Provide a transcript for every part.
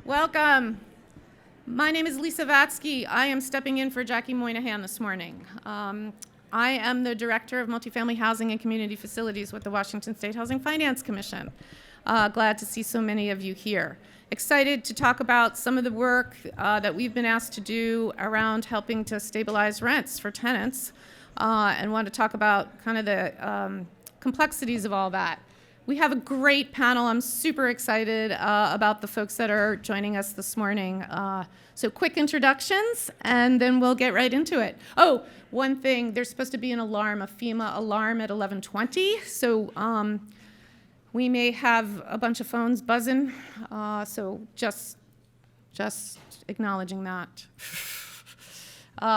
Welcome. My name is Lisa Vatsky. I am stepping in for Jackie Moynihan this morning. I am the Director of Multifamily Housing and Community Facilities with the Washington State Housing Finance Commission. Glad to see so many of you here. Excited to talk about some of the work that we've been asked to do around helping to stabilize rents for tenants, and want to talk about kind of the complexities of all that. We have a great panel. I'm super excited about the folks that are joining us this morning. So quick introductions, and then we'll get right into it. Oh, one thing, there's supposed to be an alarm, a FEMA alarm at 11:20. So we may have a bunch of phones buzzing. So just acknowledging that.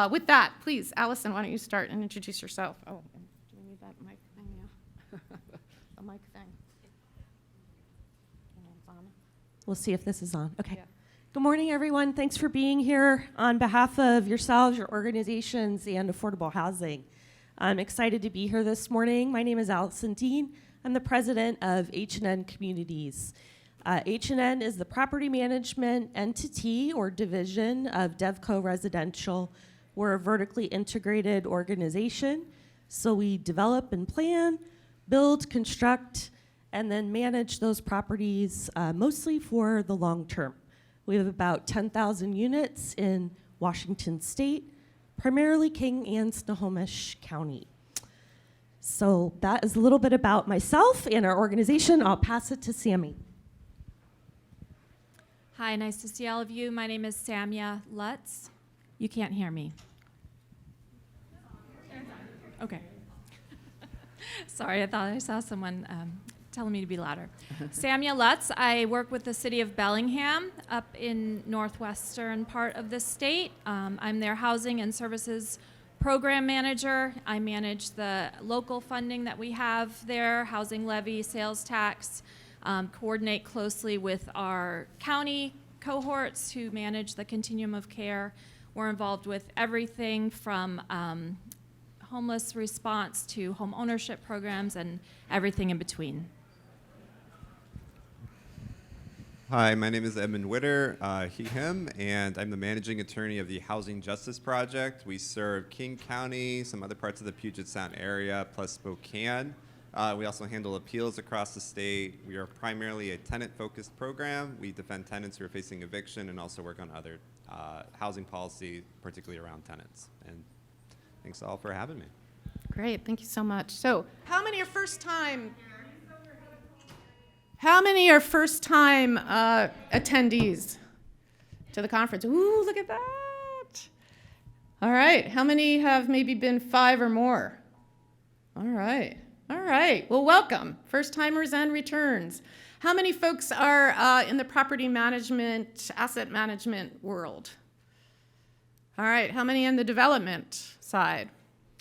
With that, please, Alison, why don't you start and introduce yourself? Oh, do we need that mic thing? Yeah. A mic thing. We'll see if this is on. Okay. Yeah. Good morning, everyone. Thanks for being here on behalf of yourselves, your organizations, and affordable housing. I'm excited to be here this morning. My name is Alison Dean. I'm the president of H&N Communities. H&N is the property management entity or division of Devco Residential. We're a vertically integrated organization, so we develop and plan, build, construct, and then manage those properties mostly for the long term. We have about 10,000 units in Washington State, primarily King and Snohomish County. So that is a little bit about myself and our organization. I'll pass it to Sammy. Hi, nice to see all of you. My name is Samya Lutz. You can't hear me. Okay. Sorry, I thought I saw someone telling me to be louder. Samya Lutz. I work with the city of Bellingham up in northwestern part of the state. I'm their housing and services program manager. I manage the local funding that we have there, housing levy, sales tax, coordinate closely with our county cohorts who manage the continuum of care. We're involved with everything from homeless response to home ownership programs and everything in between. Hi, my name is Edmund Witter, he, him, and I'm the managing attorney of the Housing Justice Project. We serve King County, some other parts of the Puget Sound area, plus Spokane. We also handle appeals across the state. We are primarily a tenant-focused program. We defend tenants who are facing eviction and also work on other housing policy, particularly around tenants. And thanks all for having me. Great, thank you so much. So, how many are first-time attendees to the conference? Ooh, look at that. All right, how many have maybe been 5 or more? All right. Well, welcome, first-timers and returns. How many folks are in the property management, asset management world? All right, how many in the development side?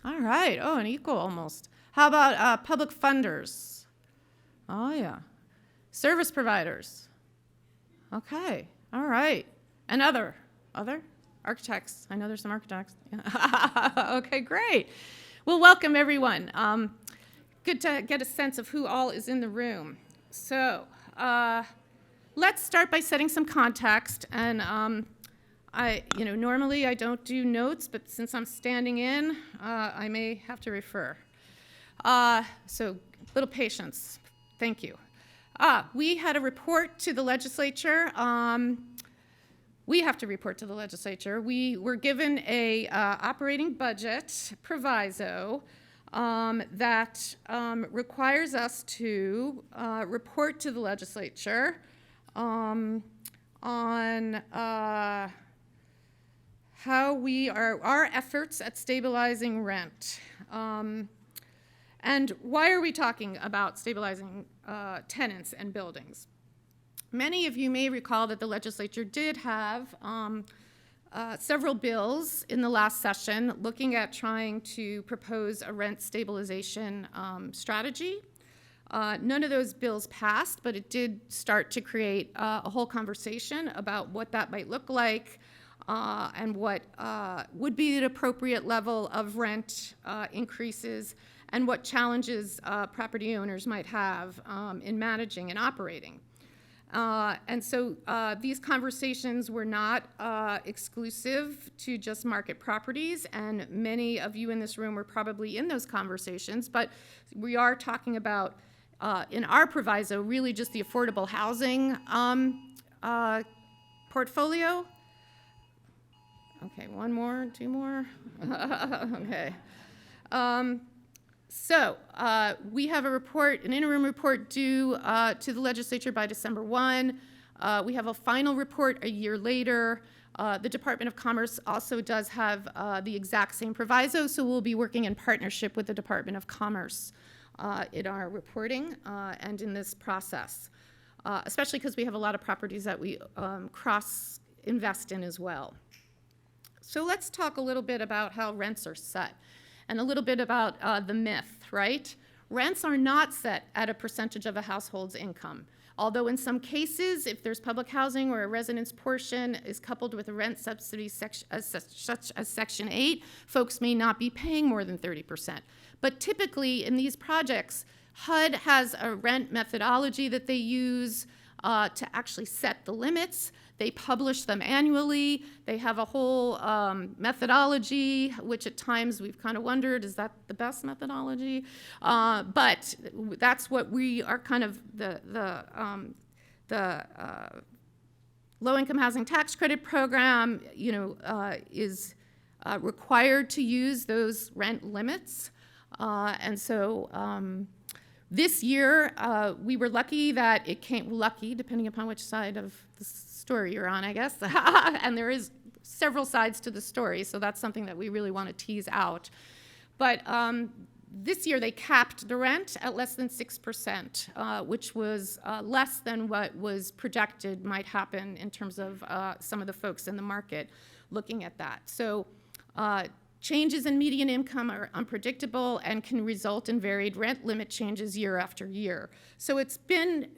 All right, oh, an equal almost. How about public funders? Oh, yeah. Service providers? Okay, all right. And other architects? I know there's some architects. Okay, great. Well, welcome everyone. Good to get a sense of who all is in the room. So let's start by setting some context. And normally I don't do notes, but since I'm standing in, I may have to refer. So little patience. Thank you. We had a report to the legislature. We have to report to the legislature. We were given a operating budget proviso that requires us to report to the legislature on how our efforts at stabilizing rent. And why are we talking about stabilizing tenants and buildings? Many of you may recall that the legislature did have several bills in the last session looking at trying to propose a rent stabilization strategy. None of those bills passed, but it did start to create a whole conversation about what that might look like and what would be an appropriate level of rent increases and what challenges property owners might have in managing and operating. And so these conversations were not exclusive to just market properties, and many of you in this room were probably in those conversations, but we are talking about, in our proviso, really just the affordable housing portfolio. Okay, one more, two more. Okay. So we have a report, an interim report due to the legislature by December 1. We have a final report a year later. The Department of Commerce also does have the exact same proviso, so we'll be working in partnership with the Department of Commerce in our reporting and in this process, especially because we have a lot of properties that we cross-invest in as well. So let's talk a little bit about how rents are set and a little bit about the myth, right? Rents are not set at a percentage of a household's income. Although in some cases, if there's public housing where a residence portion is coupled with a rent subsidy such as Section 8, folks may not be paying more than 30%. But typically in these projects, HUD has a rent methodology that they use to actually set the limits. They publish them annually. They have a whole methodology, which at times we've kind of wondered, is that the best methodology? But that's what we are kind of the low-income housing tax credit program, is required to use those rent limits. And so this year, we were lucky that it came, lucky, depending upon which side of the story you're on, I guess. And there is several sides to the story, so that's something that we really want to tease out. But this year, they capped the rent at less than 6%, which was less than what was projected might happen in terms of some of the folks in the market looking at that. So changes in median income are unpredictable and can result in varied rent limit changes year after year. So it's been,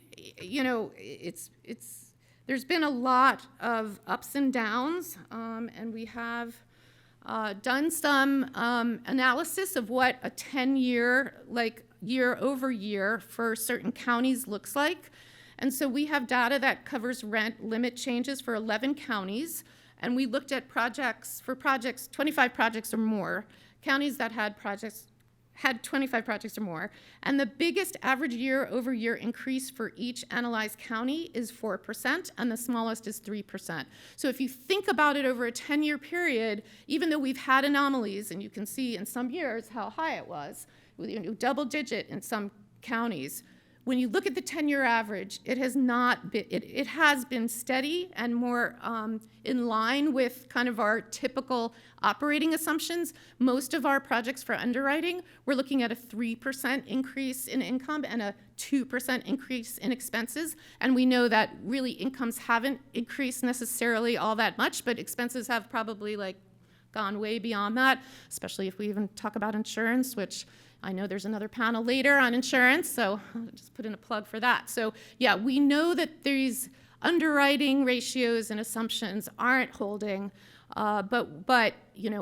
there's been a lot of ups and downs, and we have done some analysis of what a 10-year, like year over year for certain counties looks like. And so we have data that covers rent limit changes for 11 counties. And we looked at projects, 25 projects or more, counties that had 25 projects or more. And the biggest average year-over-year increase for each analyzed county is 4%, and the smallest is 3%. So if you think about it over a 10-year period, even though we've had anomalies, and you can see in some years how high it was, double-digit in some counties, when you look at the 10-year average, it has not been, it has been steady and more in line with kind of our typical operating assumptions. Most of our projects for underwriting, we're looking at a 3% increase in income and a 2% increase in expenses. And we know that really incomes haven't increased necessarily all that much, but expenses have probably gone way beyond that, especially if we even talk about insurance, which I know there's another panel later on insurance, so I'll just put in a plug for that. So yeah, we know that these underwriting ratios and assumptions aren't holding, but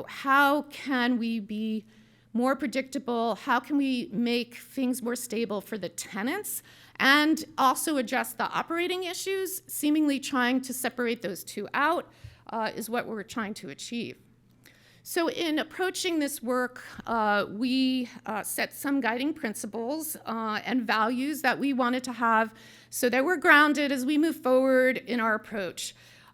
how can we be more predictable? How can we make things more stable for the tenants and also address the operating issues? Seemingly trying to separate those two out is what we're trying to achieve. So in approaching this work, we set some guiding principles and values that we wanted to have so that we're grounded as we move forward in our approach.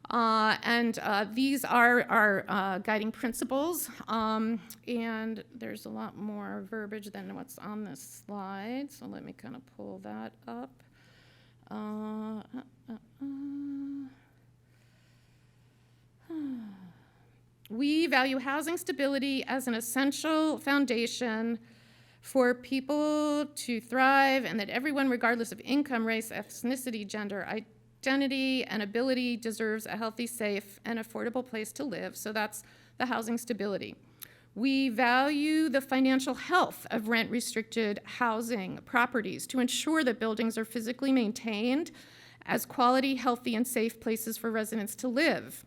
And these are our guiding principles. And there's a lot more verbiage than what's on this slide, so let me kind of pull that up. We value housing stability as an essential foundation for people to thrive, and that everyone, regardless of income, race, ethnicity, gender, identity, and ability, deserves a healthy, safe, and affordable place to live. So that's the housing stability. We value the financial health of rent-restricted housing properties to ensure that buildings are physically maintained as quality, healthy, and safe places for residents to live.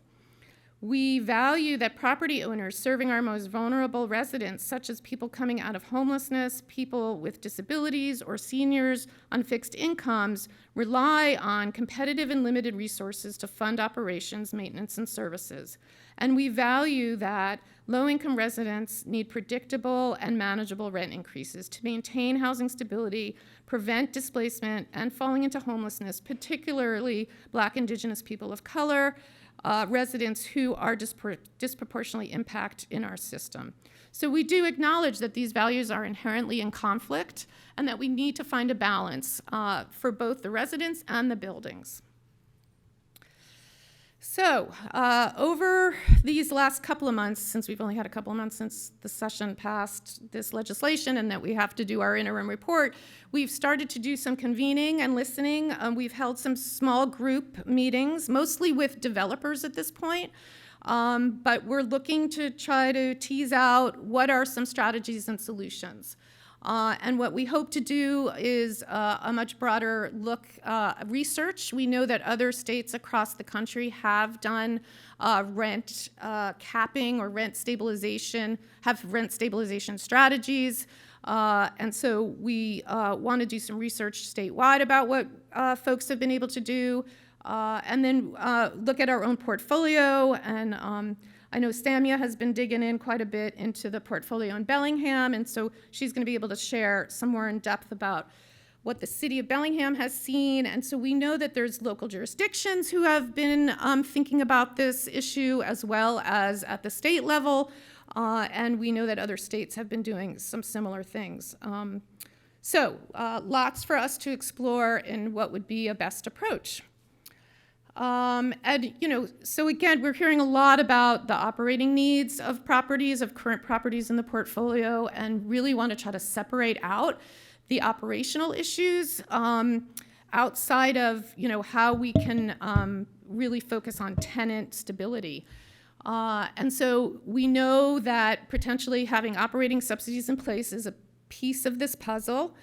We value that property owners serving our most vulnerable residents, such as people coming out of homelessness, people with disabilities, or seniors on fixed incomes, rely on competitive and limited resources to fund operations, maintenance, and services. And we value that low-income residents need predictable and manageable rent increases to maintain housing stability, prevent displacement, and falling into homelessness, particularly Black, Indigenous people of color, residents who are disproportionately impacted in our system. So we do acknowledge that these values are inherently in conflict and that we need to find a balance for both the residents and the buildings. So over these last couple of months, since we've only had a couple of months since the session passed this legislation and that we have to do our interim report, we've started to do some convening and listening. We've held some small group meetings, mostly with developers at this point, but we're looking to try to tease out what are some strategies and solutions. And what we hope to do is a much broader look, research. We know that other states across the country have done rent capping or rent stabilization, have rent stabilization strategies. And so we want to do some research statewide about what folks have been able to do, and then look at our own portfolio. And I know Samya has been digging in quite a bit into the portfolio in Bellingham, and so she's going to be able to share some more in depth about what the city of Bellingham has seen. And so we know that there's local jurisdictions who have been thinking about this issue as well as at the state level, and we know that other states have been doing some similar things. So lots for us to explore in what would be a best approach. And, you know, so again, we're hearing a lot about the operating needs of properties, of current properties in the portfolio, and really want to try to separate out the operational issues outside of, you know, how we can really focus on tenant stability. And so we know that potentially having operating subsidies in place is a piece of this puzzle.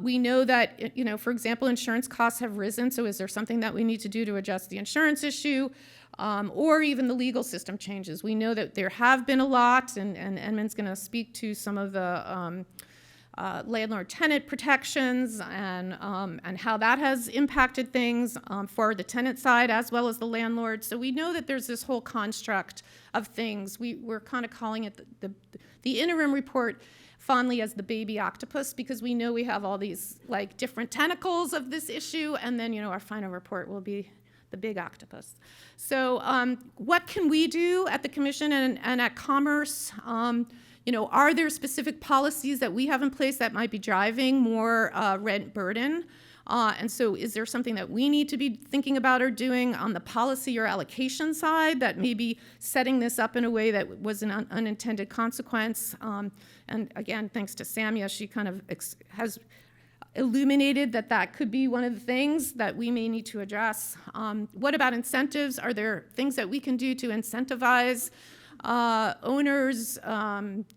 We know that, you know, for example, insurance costs have risen, so is there something that we need to do to adjust the insurance issue, or even the legal system changes? We know that there have been a lot, and Edmund's going to speak to some of the landlord-tenant protections and how that has impacted things for the tenant side as well as the landlord. So we know that there's this whole construct of things. We're kind of calling it the interim report fondly as the baby octopus, because we know we have all these like different tentacles of this issue, and then, you know, our final report will be the big octopus. So what can we do at the commission and at Commerce? You know, are there specific policies that we have in place that might be driving more rent burden? And so is there something that we need to be thinking about or doing on the policy or allocation side that may be setting this up in a way that was an unintended consequence? And again, thanks to Samya, she kind of has illuminated that could be one of the things that we may need to address. What about incentives? Are there things that we can do to incentivize owners,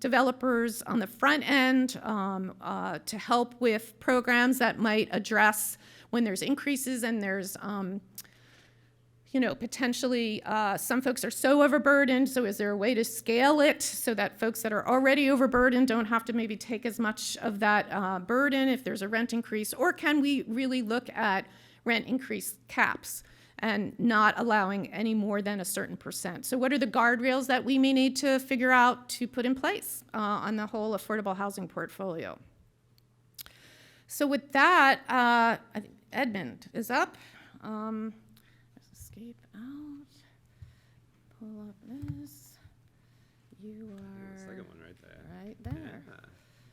developers on the front end to help with programs that might address when there's increases and there's, you know, potentially some folks are so overburdened, so is there a way to scale it so that folks that are already overburdened don't have to maybe take as much of that burden if there's a rent increase? Or can we really look at rent increase caps and not allowing any more than a certain percent? So what are the guardrails that we may need to figure out to put in place on the whole affordable housing portfolio? So with that, I think Edmund is up. Escape out, pull up this. You are The second one right there. right there.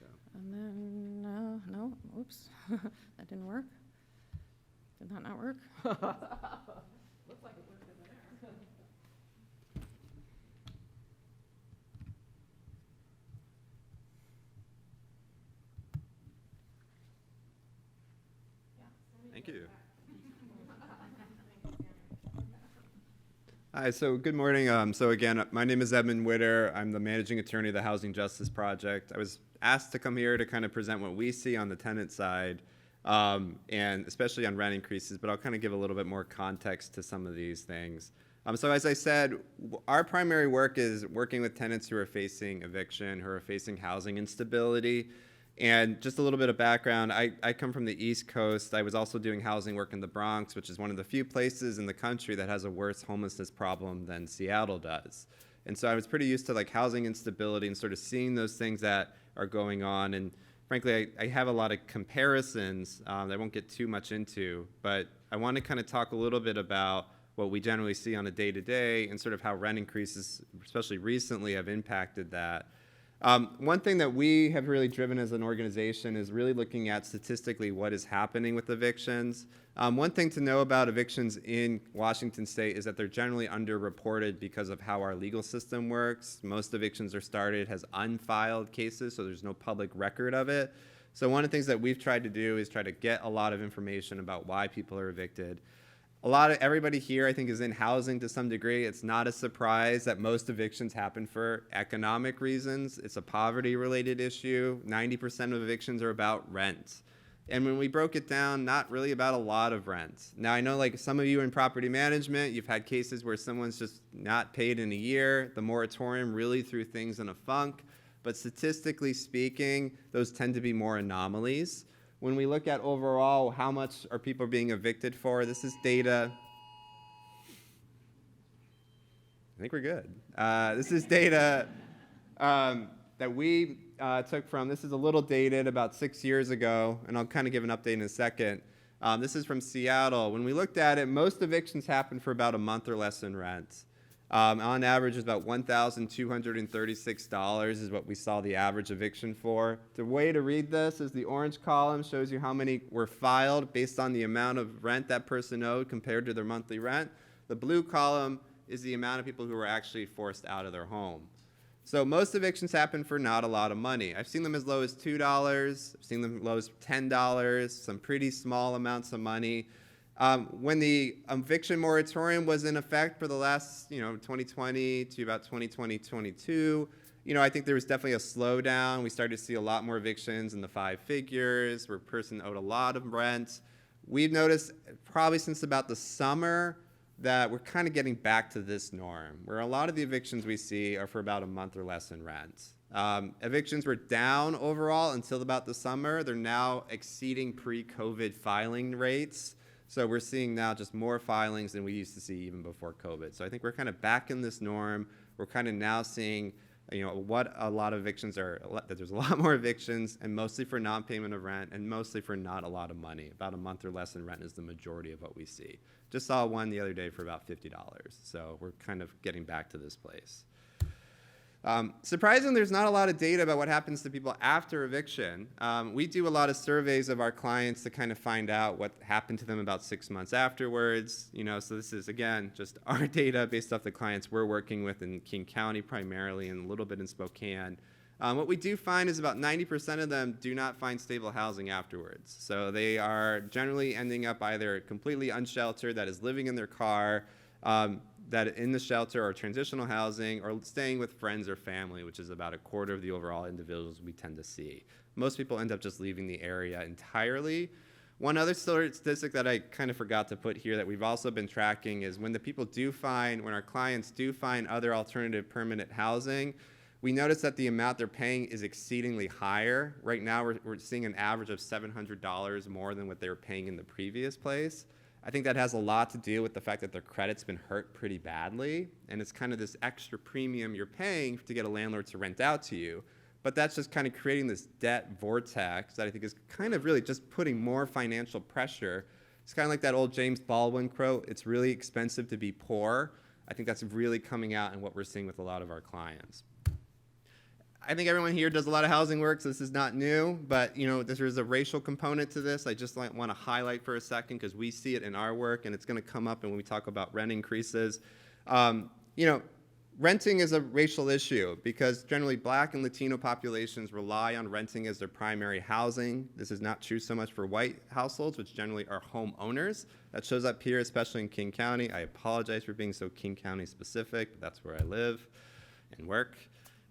Yeah. And then, no, oops, that didn't work. Did that not work? Looks like it worked over there. Thank you. Hi, so good morning. So again, my name is Edmund Witter. I'm the managing attorney of the Housing Justice Project. I was asked to come here to kind of present what we see on the tenant side, and especially on rent increases, but I'll kind of give a little bit more context to some of these things. So as I said, our primary work is working with tenants who are facing eviction, who are facing housing instability. And just a little bit of background, I come from the East Coast. I was also doing housing work in the Bronx, which is one of the few places in the country that has a worse homelessness problem than Seattle does. And so I was pretty used to like housing instability and sort of seeing those things that are going on. And frankly, I have a lot of comparisons that I won't get too much into, but I want to kind of talk a little bit about what we generally see on a day-to-day and sort of how rent increases, especially recently, have impacted that. One thing that we have really driven as an organization is really looking at statistically what is happening with evictions. One thing to know about evictions in Washington State is that they're generally underreported because of how our legal system works. Most evictions are started as unfiled cases, so there's no public record of it. So one of the things that we've tried to do is try to get a lot of information about why people are evicted. Everybody here, I think, is in housing to some degree. It's not a surprise that most evictions happen for economic reasons. It's a poverty-related issue. 90% of evictions are about rent. And when we broke it down, not really about a lot of rent. Now, I know like some of you in property management, you've had cases where someone's just not paid in a year. The moratorium really threw things in a funk. But statistically speaking, those tend to be more anomalies. When we look at overall how much are people being evicted for, this is data. I think we're good. This is data that we took from, this is a little dated, about 6 years ago, and I'll kind of give an update in a second. This is from Seattle. When we looked at it, most evictions happen for about a month or less in rent. On average, it's about $1,236 is what we saw the average eviction for. The way to read this is the orange column shows you how many were filed based on the amount of rent that person owed compared to their monthly rent. The blue column is the amount of people who were actually forced out of their home. So most evictions happen for not a lot of money. I've seen them as low as $2. I've seen them as low as $10, some pretty small amounts of money. When the eviction moratorium was in effect for the last, 2020 to about 2022, I think there was definitely a slowdown. We started to see a lot more evictions in the 5 figures where a person owed a lot of rent. We've noticed probably since about the summer that we're kind of getting back to this norm, where a lot of the evictions we see are for about a month or less in rent. Evictions were down overall until about the summer. They're now exceeding pre-COVID filing rates. So we're seeing now just more filings than we used to see even before COVID. So I think we're kind of back in this norm. We're kind of now seeing, what a lot of evictions are, that there's a lot more evictions, and mostly for non-payment of rent, and mostly for not a lot of money. About a month or less in rent is the majority of what we see. Just saw one the other day for about $50. So we're kind of getting back to this place. Surprisingly, there's not a lot of data about what happens to people after eviction. We do a lot of surveys of our clients to kind of find out what happened to them about 6 months afterwards. So this is, again, just our data based off the clients we're working with in King County primarily and a little bit in Spokane. What we do find is about 90% of them do not find stable housing afterwards. So they are generally ending up either completely unsheltered, that is living in their car, that in the shelter or transitional housing, or staying with friends or family, which is about a quarter of the overall individuals we tend to see. Most people end up just leaving the area entirely. One other statistic that I kind of forgot to put here that we've also been tracking is when our clients do find other alternative permanent housing, we notice that the amount they're paying is exceedingly higher. Right now, we're seeing an average of $700 more than what they were paying in the previous place. I think that has a lot to do with the fact that their credit's been hurt pretty badly, and it's kind of this extra premium you're paying to get a landlord to rent out to you. But that's just kind of creating this debt vortex that I think is kind of really just putting more financial pressure. It's kind of like that old James Baldwin quote, "It's really expensive to be poor." I think that's really coming out in what we're seeing with a lot of our clients. I think everyone here does a lot of housing work, so this is not new, but there's a racial component to this. I just want to highlight for a second because we see it in our work, and it's going to come up when we talk about rent increases. Renting is a racial issue because generally Black and Latino populations rely on renting as their primary housing. This is not true so much for white households, which generally are homeowners. That shows up here, especially in King County. I apologize for being so King County specific, but that's where I live and work.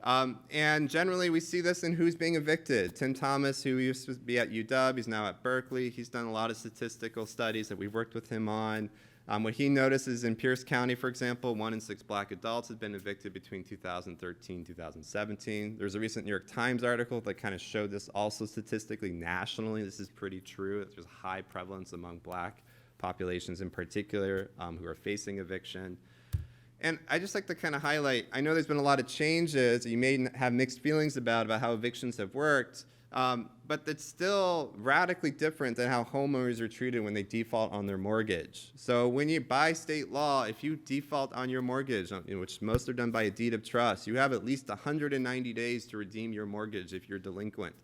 And generally, we see this in who's being evicted. Tim Thomas, who used to be at UW, he's now at Berkeley. He's done a lot of statistical studies that we've worked with him on. What he notices in Pierce County, for example, 1 in 6 black adults have been evicted between 2013 and 2017. There's a recent New York Times article that kind of showed this also statistically nationally. This is pretty true. There's high prevalence among black populations in particular who are facing eviction. And I just like to kind of highlight, I know there's been a lot of changes you may have mixed feelings about how evictions have worked, but it's still radically different than how homeowners are treated when they default on their mortgage. So when you, by state law, if you default on your mortgage, which most are done by a deed of trust, you have at least 190 days to redeem your mortgage if you're delinquent.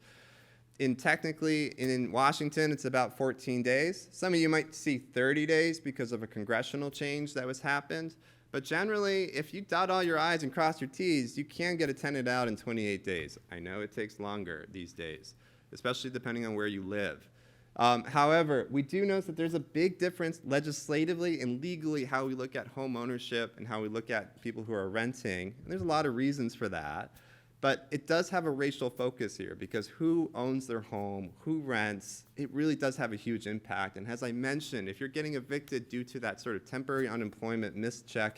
Technically, in Washington, it's about 14 days. Some of you might see 30 days because of a congressional change that was happened. But generally, if you dot all your I's and cross your T's, you can get a tenant out in 28 days. I know it takes longer these days, especially depending on where you live. However, we do notice that there's a big difference legislatively and legally how we look at home ownership and how we look at people who are renting. And there's a lot of reasons for that. But it does have a racial focus here because who owns their home, who rents, it really does have a huge impact. And as I mentioned, if you're getting evicted due to that sort of temporary unemployment mischeck,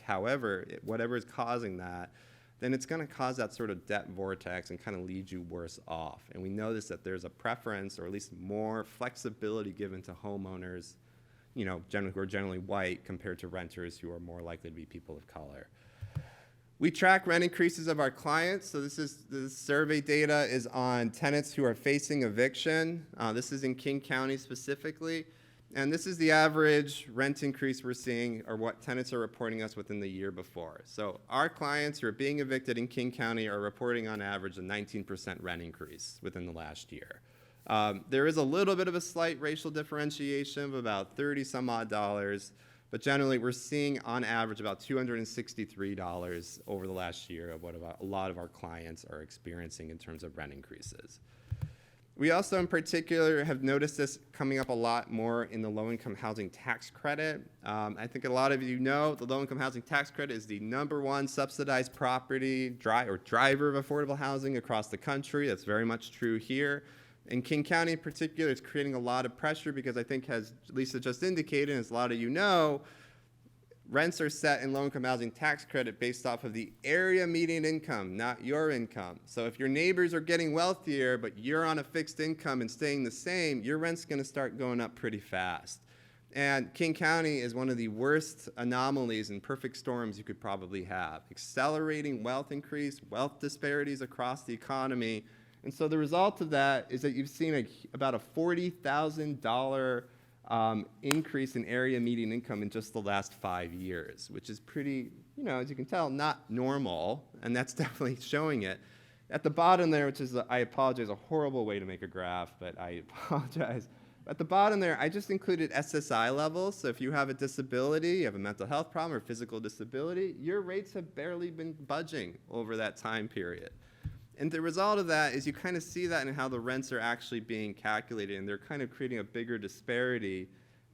whatever is causing that, then it's going to cause that sort of debt vortex and kind of lead you worse off. And we notice that there's a preference or at least more flexibility given to homeowners, who are generally white compared to renters who are more likely to be people of color. We track rent increases of our clients. So this survey data is on tenants who are facing eviction. This is in King County specifically. And this is the average rent increase we're seeing or what tenants are reporting us within the year before. So our clients who are being evicted in King County are reporting on average a 19% rent increase within the last year. There is a little bit of a slight racial differentiation of about 30 some odd dollars. But generally, we're seeing on average about $263 over the last year of what a lot of our clients are experiencing in terms of rent increases. We also, in particular, have noticed this coming up a lot more in the low-income housing tax credit. I think a lot of you know the low-income housing tax credit is the #1 subsidized property driver of affordable housing across the country. That's very much true here. In King County in particular, it's creating a lot of pressure because I think, as Lisa just indicated, and as a lot of you know, rents are set in low-income housing tax credit based off of the area median income, not your income. So if your neighbors are getting wealthier, but you're on a fixed income and staying the same, your rent's going to start going up pretty fast. And King County is one of the worst anomalies and perfect storms you could probably have. Accelerating wealth increase, wealth disparities across the economy. And so the result of that is that you've seen about a $40,000 increase in area median income in just the last 5 years, which is pretty, as you can tell, not normal, and that's definitely showing it. At the bottom there, which is, I apologize, a horrible way to make a graph, but I apologize. At the bottom there, I just included SSI levels. So if you have a disability, you have a mental health problem or physical disability, your rates have barely been budging over that time period. And the result of that is you kind of see that in how the rents are actually being calculated, and they're kind of creating a bigger disparity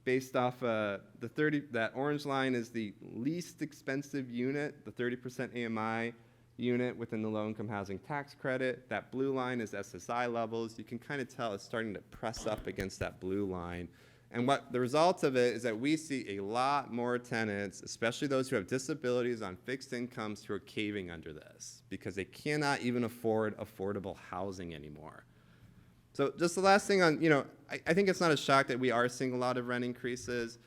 based off that orange line is the least expensive unit, the 30% AMI unit within the low-income housing tax credit. That blue line is SSI levels. You can kind of tell it's starting to press up against that blue line. And what the result of it is that we see a lot more tenants, especially those who have disabilities on fixed incomes, who are caving under this because they cannot even afford affordable housing anymore. So just the last thing on, I think it's not a shock that we are seeing a lot of rent increases.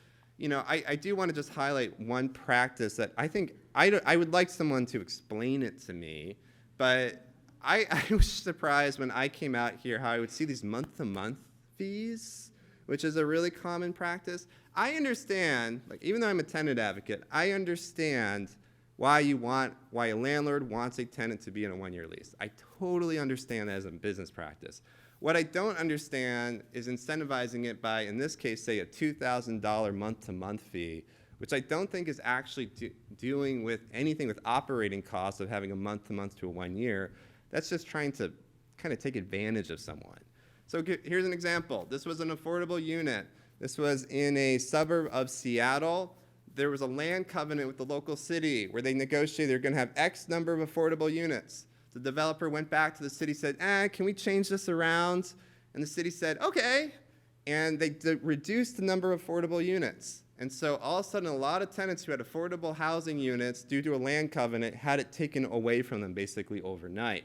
I do want to just highlight one practice that I think I would like someone to explain it to me, but I was surprised when I came out here how I would see these month-to-month fees, which is a really common practice. I understand, even though I'm a tenant advocate, I understand why a landlord wants a tenant to be in a 1-year lease. I totally understand that as a business practice. What I don't understand is incentivizing it by, in this case, say a $2,000 month-to-month fee, which I don't think is actually doing with anything with operating costs of having a month-to-month to a 1 year. That's just trying to kind of take advantage of someone. So here's an example. This was an affordable unit. This was in a suburb of Seattle. There was a land covenant with the local city where they negotiated they're going to have X number of affordable units. The developer went back to the city, said, can we change this around? And the city said, okay. And they reduced the number of affordable units. And so all of a sudden, a lot of tenants who had affordable housing units due to a land covenant had it taken away from them basically overnight.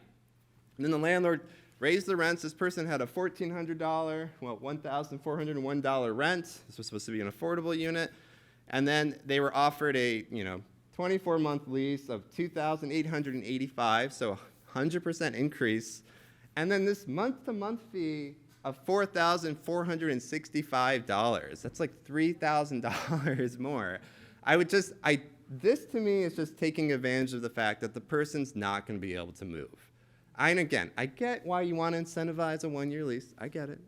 And then the landlord raised the rents. This person had a $1,401 rent. This was supposed to be an affordable unit. And then they were offered a 24-month lease of $2,885, so 100% increase. And then this month-to-month fee of $4,465. That's like $3,000 more. This to me is just taking advantage of the fact that the person's not going to be able to move. And again, I get why you want to incentivize a one-year lease. I get it.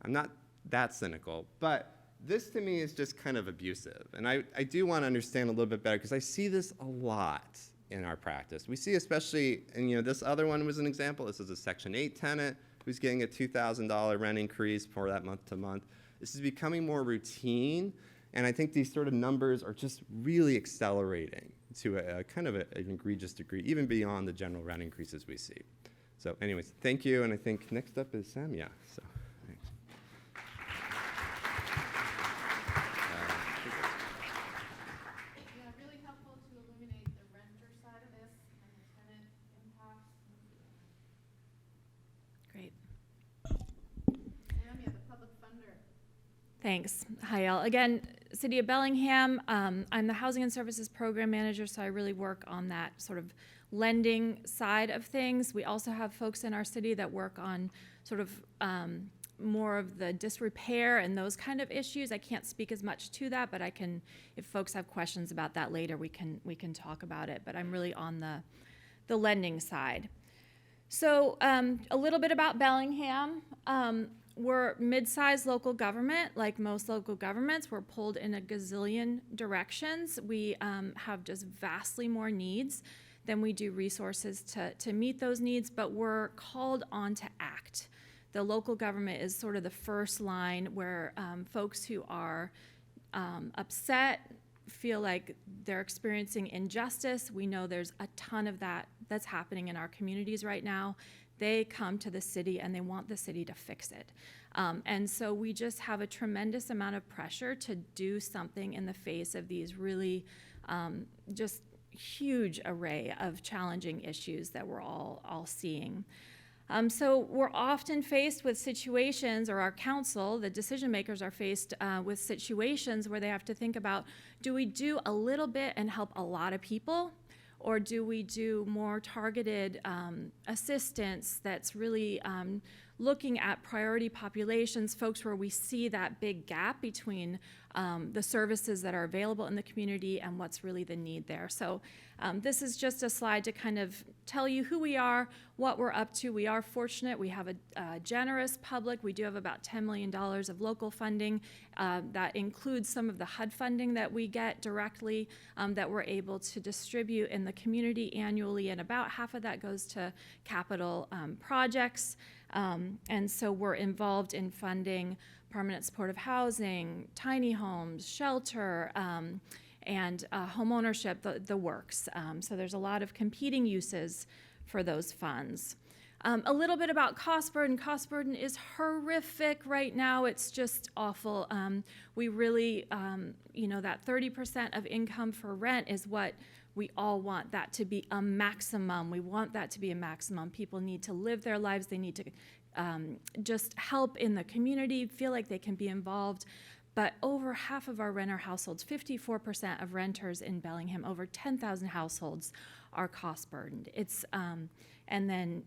I'm not that cynical. But this to me is just kind of abusive. And I do want to understand a little bit better because I see this a lot in our practice. We see especially, and this other one was an example. This is a Section 8 tenant who's getting a $2,000 rent increase for that month to month. This is becoming more routine, and I think these sort of numbers are just really accelerating to a kind of an egregious degree, even beyond the general rent increases we see. So anyways, thank you, and I think next up is Samya. So, thanks. Yeah, really helpful to illuminate the renter side of this and the tenant impacts. Great. Samya, the public funder. Thanks. Hi, all. Again, City of Bellingham. I'm the Housing and Services Program Manager, so I really work on that sort of lending side of things. We also have folks in our city that work on sort of more of the disrepair and those kind of issues. I can't speak as much to that, but I can, if folks have questions about that later, we can talk about it. But I'm really on the lending side. So a little bit about Bellingham. We're mid-sized local government. Like most local governments, we're pulled in a gazillion directions. We have just vastly more needs than we do resources to meet those needs, but we're called on to act. The local government is sort of the first line where folks who are upset, feel like they're experiencing injustice. We know there's a ton of that's happening in our communities right now. They come to the city and they want the city to fix it. And so we just have a tremendous amount of pressure to do something in the face of these really just huge array of challenging issues that we're all seeing. So we're often faced with situations, or our council, the decision makers are faced with situations where they have to think about, do we do a little bit and help a lot of people? Or do we do more targeted assistance that's really looking at priority populations, folks where we see that big gap between the services that are available in the community and what's really the need there. So this is just a slide to kind of tell you who we are, what we're up to. We are fortunate. We have a generous public. We do have about $10 million of local funding. That includes some of the HUD funding that we get directly that we're able to distribute in the community annually, and about half of that goes to capital projects. And so we're involved in funding permanent supportive housing, tiny homes, shelter, and home ownership, the works. So there's a lot of competing uses for those funds. A little bit about cost burden. Cost burden is horrific right now. It's just awful. We really, that 30% of income for rent is what we all want that to be a maximum. We want that to be a maximum. People need to live their lives. They need to just help in the community, feel like they can be involved. But over half of our renter households, 54% of renters in Bellingham, over 10,000 households are cost burdened. It's and then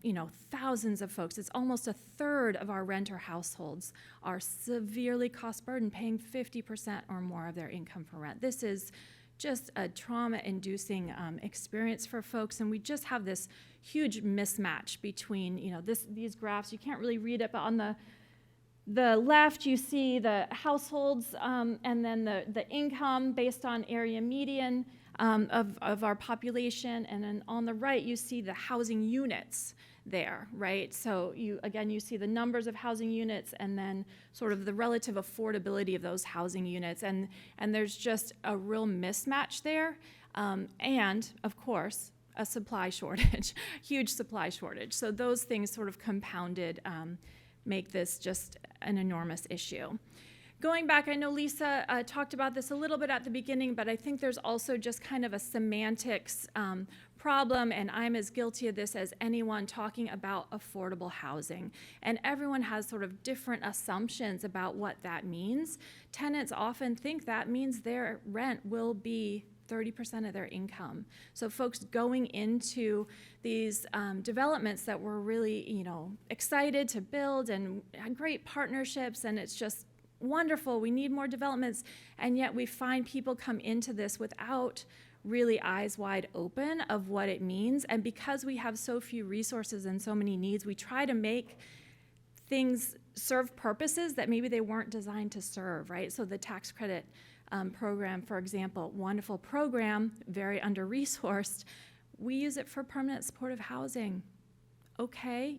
thousands of folks. It's almost a third of our renter households are severely cost burdened, paying 50% or more of their income for rent. This is just a trauma-inducing experience for folks, and we just have this huge mismatch between these graphs. You can't really read it, but on the left, you see the households and then the income based on area median of our population. And then on the right, you see the housing units there, right? So you see the numbers of housing units and then sort of the relative affordability of those housing units. And there's just a real mismatch there. And, of course, a supply shortage, huge supply shortage. So those things sort of compounded make this just an enormous issue. going back, I know Lisa talked about this a little bit at the beginning, but I think there's also just kind of a semantics problem, and I'm as guilty of this as anyone talking about affordable housing. And everyone has sort of different assumptions about what that means. Tenants often think that means their rent will be 30% of their income. So folks going into these developments that we're really, excited to build and had great partnerships, and it's just wonderful. We need more developments, and yet we find people come into this without really eyes wide open of what it means. And because we have so few resources and so many needs, we try to make things serve purposes that maybe they weren't designed to serve, right? So the tax credit program, for example, wonderful program, very under-resourced. We use it for permanent supportive housing. Okay,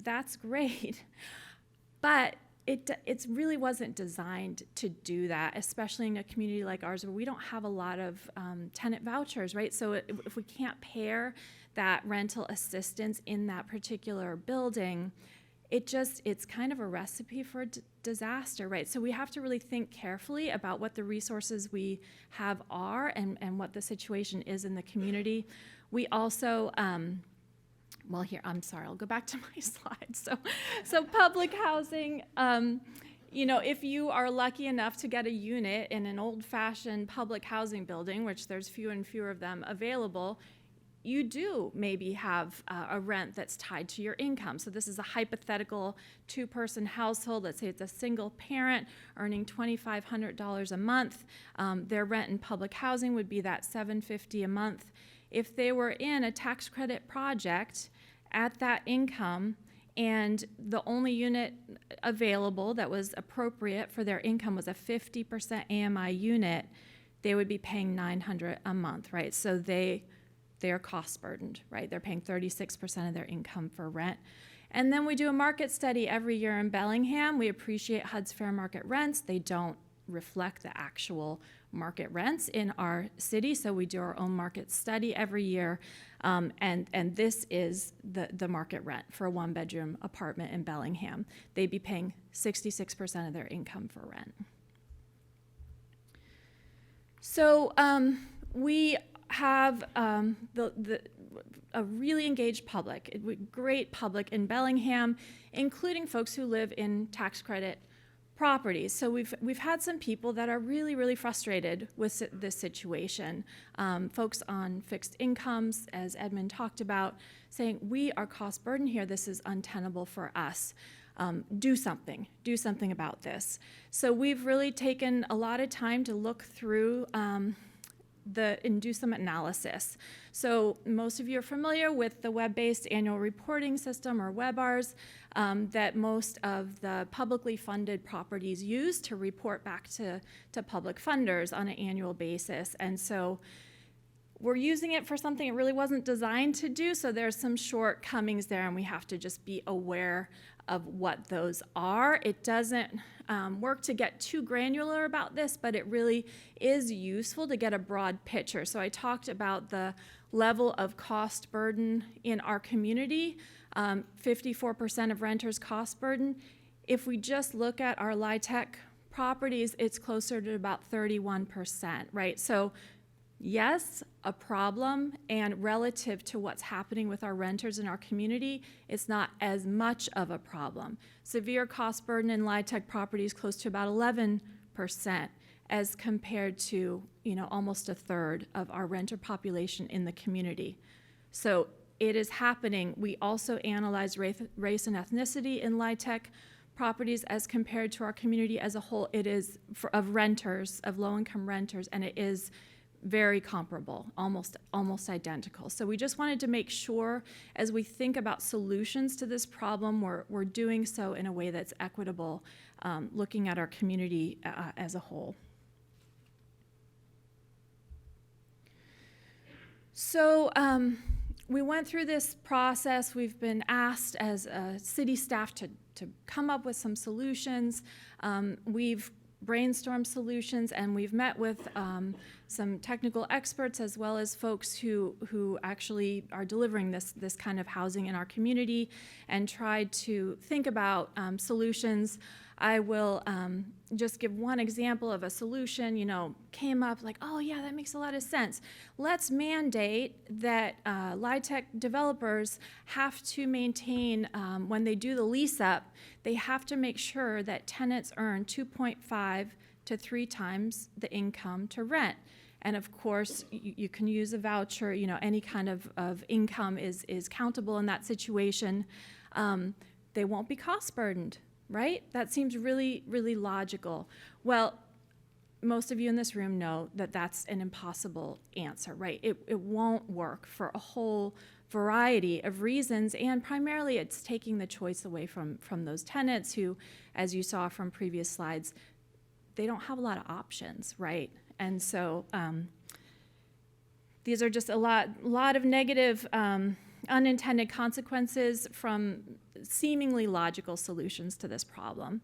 that's great. But it really wasn't designed to do that, especially in a community like ours where we don't have a lot of tenant vouchers, right? So if we can't pair that rental assistance in that particular building, it's kind of a recipe for disaster, right? So we have to really think carefully about what the resources we have are and what the situation is in the community. We also, I'm sorry, I'll go back to my slides. So public housing, if you are lucky enough to get a unit in an old-fashioned public housing building, which there's fewer and fewer of them available, you do maybe have a rent that's tied to your income. So this is a hypothetical two-person household. Let's say it's a single parent earning $2,500 a month. Their rent in public housing would be that $750 a month. If they were in a tax credit project at that income and the only unit available that was appropriate for their income was a 50% AMI unit, they would be paying $900 a month, right? So they're cost burdened, right? They're paying 36% of their income for rent. And then we do a market study every year in Bellingham. We appreciate HUD's fair market rents. They don't reflect the actual market rents in our city, so we do our own market study every year, and this is the market rent for a one-bedroom apartment in Bellingham. They'd be paying 66% of their income for rent. So we have a really engaged public, great public in Bellingham, including folks who live in tax credit properties. So we've had some people that are really, really frustrated with this situation. Folks on fixed incomes, as Edmund talked about, saying, we are cost burdened here, this is untenable for us. Do something about this. So we've really taken a lot of time to look through and do some analysis. So most of you are familiar with the web-based annual reporting system, or WebARS, that most of the publicly funded properties use to report back to public funders on an annual basis. And so we're using it for something it really wasn't designed to do, so there's some shortcomings there, and we have to just be aware of what those are. It doesn't work to get too granular about this, but it really is useful to get a broad picture. So I talked about the level of cost burden in our community, 54% of renters cost burden. If we just look at our LIHTC properties, it's closer to about 31%, right? So yes, a problem, and relative to what's happening with our renters in our community, it's not as much of a problem. Severe cost burden in LIHTC properties close to about 11%, as compared to almost a third of our renter population in the community. So it is happening. We also analyze race and ethnicity in LIHTC properties as compared to our community as a whole. It is of renters, of low-income renters, and it is very comparable, almost identical. So we just wanted to make sure, as we think about solutions to this problem, we're doing so in a way that's equitable, looking at our community as a whole. So we went through this process. We've been asked as city staff to come up with some solutions. We've brainstormed solutions, and we've met with some technical experts as well as folks who actually are delivering this kind of housing in our community and tried to think about solutions. I will just give one example of a solution, came up like, oh yeah, that makes a lot of sense. Let's mandate that LIHTC developers have to maintain, when they do the lease up, they have to make sure that tenants earn 2.5 to 3 times the income to rent. And of course, you can use a voucher, any kind of income is countable in that situation. They won't be cost burdened. Right? That seems really, really logical. Well, most of you in this room know that that's an impossible answer, right? It won't work for a whole variety of reasons, and primarily it's taking the choice away from those tenants who, as you saw from previous slides, they don't have a lot of options, right? And so these are just a lot of negative unintended consequences from seemingly logical solutions to this problem.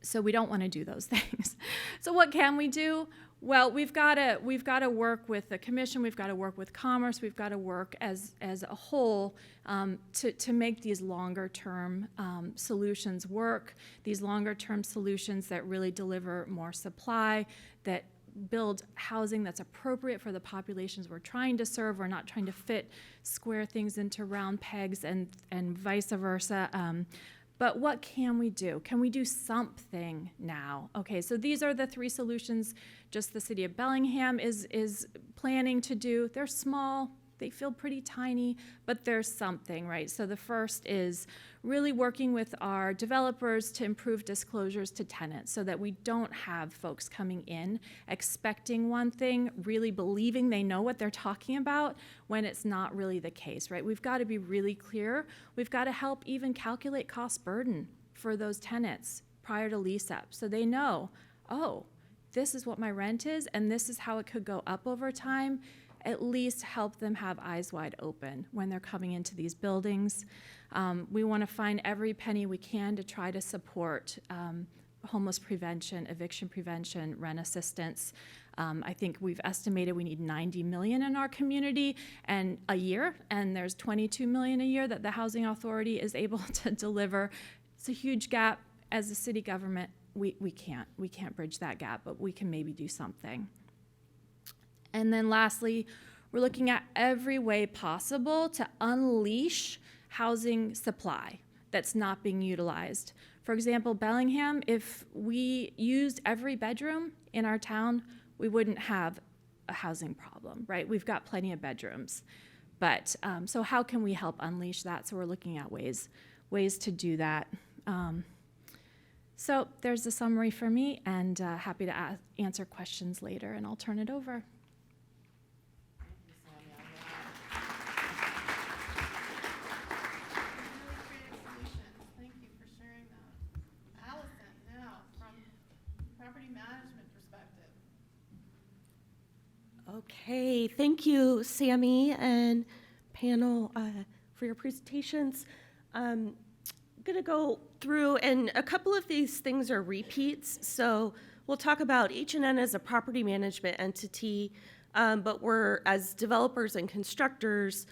So we don't want to do those things. So what can we do? Well, we've got to work with the commission. We've got to work with commerce. We've got to work as a whole to make these longer-term solutions work. These longer-term solutions that really deliver more supply, that build housing that's appropriate for the populations we're trying to serve. We're not trying to fit square things into round pegs and vice versa. But what can we do? Can we do something now? Okay, so these are the 3 solutions just the city of Bellingham is planning to do. They're small, they feel pretty tiny, but there's something, right? So the first is really working with our developers to improve disclosures to tenants so that we don't have folks coming in expecting one thing, really believing they know what they're talking about when it's not really the case, right? We've got to be really clear. We've got to help even calculate cost burden for those tenants prior to lease up so they know, oh, this is what my rent is and this is how it could go up over time. At least help them have eyes wide open when they're coming into these buildings. We want to find every penny we can to try to support homeless prevention, eviction prevention, rent assistance. I think we've estimated we need $90 million in our community and a year, and there's $22 million a year that the Housing Authority is able to deliver. It's a huge gap. As a city government, we can't bridge that gap, but we can maybe do something. And then lastly, we're looking at every way possible to unleash housing supply that's not being utilized. For example, Bellingham, if we used every bedroom in our town, we wouldn't have a housing problem, right? We've got plenty of bedrooms. But so how can we help unleash that? So we're looking at ways to do that. So there's the summary for me, and happy to answer questions later, and I'll turn it over. Thank you for sharing that. Alison, now, from property management perspective. Okay, thank you, Sammy and panel, for your presentations. I'm going to go through, and a couple of these things are repeats. So we'll talk about H&N as a property management entity, but we're, as developers and constructors,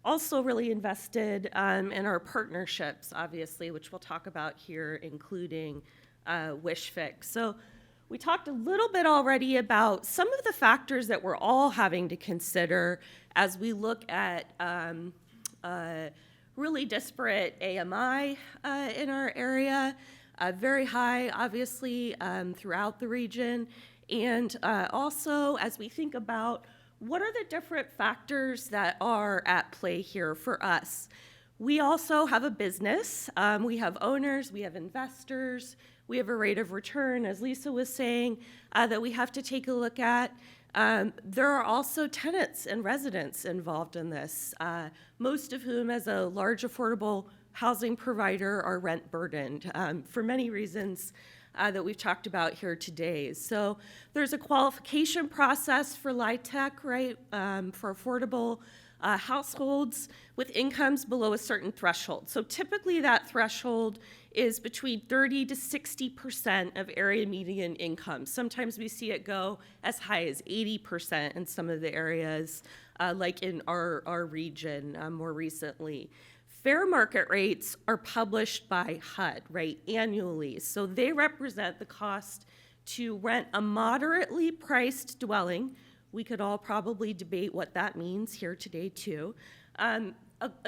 also really invested in our partnerships, obviously, which we'll talk about here, including WishFix. So we talked a little bit already about some of the factors that we're all having to consider as we look at really disparate AMI in our area, very high, obviously, throughout the region. And also, as we think about what are the different factors that are at play here for us? We also have a business. We have owners, we have investors, we have a rate of return, as Lisa was saying, that we have to take a look at. There are also tenants and residents involved in this, most of whom, as a large affordable housing provider, are rent burdened for many reasons that we've talked about here today. So there's a qualification process for LIHTC, right, for affordable households with incomes below a certain threshold. So typically that threshold is between 30 to 60% of area median income. Sometimes we see it go as high as 80% in some of the areas, like in our region more recently. Fair market rates are published by HUD, right, annually. So they represent the cost to rent a moderately priced dwelling. We could all probably debate what that means here today too. An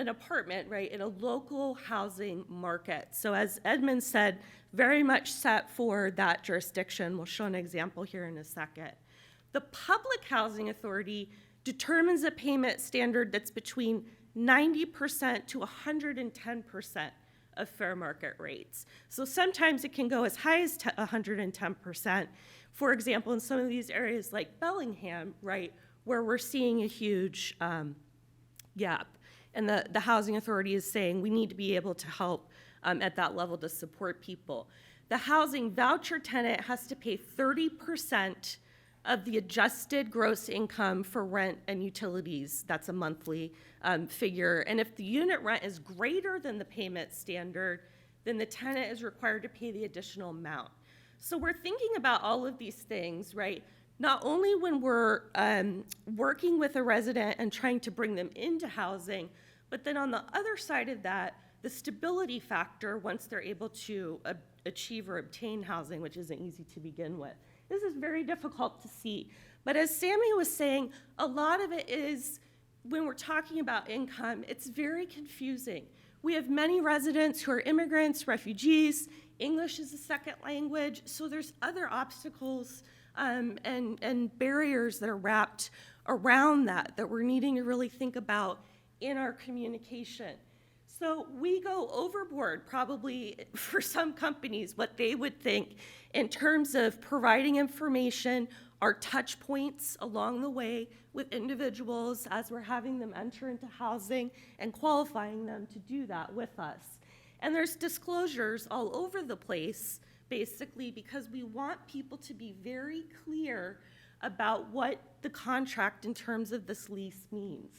apartment, right, in a local housing market. So as Edmund said, very much set for that jurisdiction. We'll show an example here in a second. The Public Housing Authority determines a payment standard that's between 90% to 110% of fair market rates. So sometimes it can go as high as 110%. For example, in some of these areas like Bellingham, right, where we're seeing a huge gap. And the housing authority is saying we need to be able to help at that level to support people. The housing voucher tenant has to pay 30% of the adjusted gross income for rent and utilities. That's a monthly figure. And if the unit rent is greater than the payment standard, then the tenant is required to pay the additional amount. So we're thinking about all of these things, right? Not only when we're working with a resident and trying to bring them into housing, but then on the other side of that, the stability factor once they're able to achieve or obtain housing, which isn't easy to begin with. This is very difficult to see. But as Samya was saying, a lot of it is, when we're talking about income, it's very confusing. We have many residents who are immigrants, refugees, English is a second language, so there's other obstacles and barriers that are wrapped around that we're needing to really think about in our communication. So we go overboard probably for some companies what they would think in terms of providing information, our touch points along the way with individuals as we're having them enter into housing and qualifying them to do that with us. And there's disclosures all over the place, basically, because we want people to be very clear about what the contract in terms of this lease means.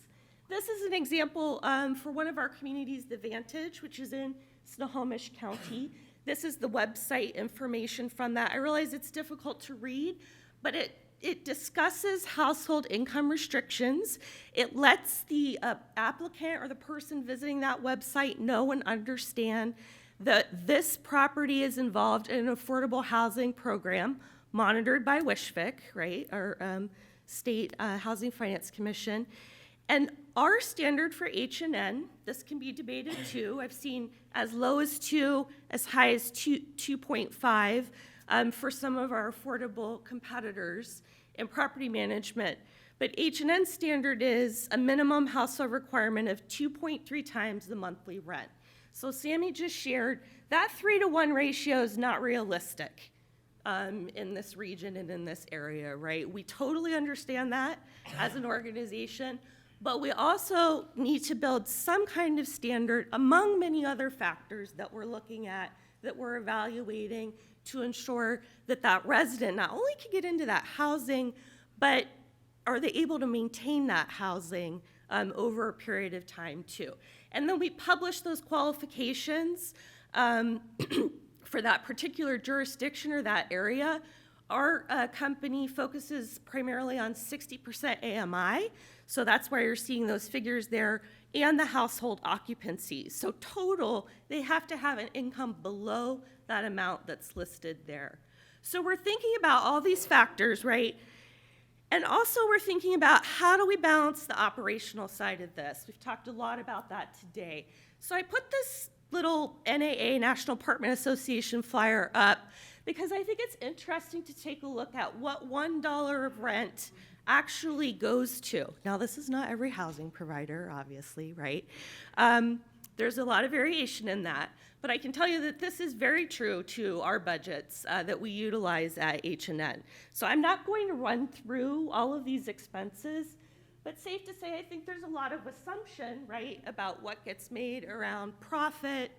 This is an example for one of our communities, The Vantage, which is in Snohomish County. This is the website information from that. I realize it's difficult to read, but it discusses household income restrictions. It lets the applicant or the person visiting that website know and understand that this property is involved in an affordable housing program monitored by WSFC, right, our state housing finance commission. And our standard for H&N, this can be debated too. I've seen as low as 2, as high as 2.5 for some of our affordable competitors in property management. But H&N standard is a minimum household requirement of 2.3 times the monthly rent. So Sammy just shared that 3-to-1 ratio is not realistic in this region and in this area, right? We totally understand that as an organization. But we also need to build some kind of standard among many other factors that we're looking at, that we're evaluating to ensure that that resident not only can get into that housing, but are they able to maintain that housing over a period of time too. And then we publish those qualifications for that particular jurisdiction or that area. Our company focuses primarily on 60% AMI, so that's why you're seeing those figures there, and the household occupancy. So total, they have to have an income below that amount that's listed there. So we're thinking about all these factors, right? And also we're thinking about how do we balance the operational side of this. We've talked a lot about that today. So I put this little NAA, National Apartment Association flyer up because I think it's interesting to take a look at what $1 of rent actually goes to. Now, this is not every housing provider, obviously, right? There's a lot of variation in that, but I can tell you that this is very true to our budgets that we utilize at H&N. So I'm not going to run through all of these expenses, but safe to say I think there's a lot of assumption, right, about what gets made around profit,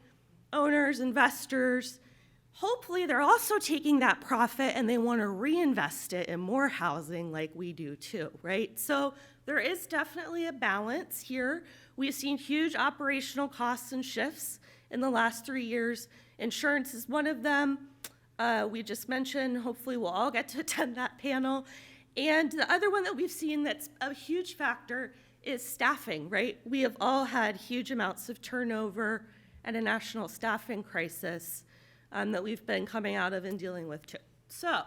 owners, investors, hopefully they're also taking that profit and they want to reinvest it in more housing like we do too, right? So there is definitely a balance here. We've seen huge operational costs and shifts in the last 3 years. Insurance is one of them. We just mentioned, hopefully we'll all get to attend that panel. And the other one that we've seen that's a huge factor is staffing, right? We have all had huge amounts of turnover and a national staffing crisis that we've been coming out of and dealing with too. So,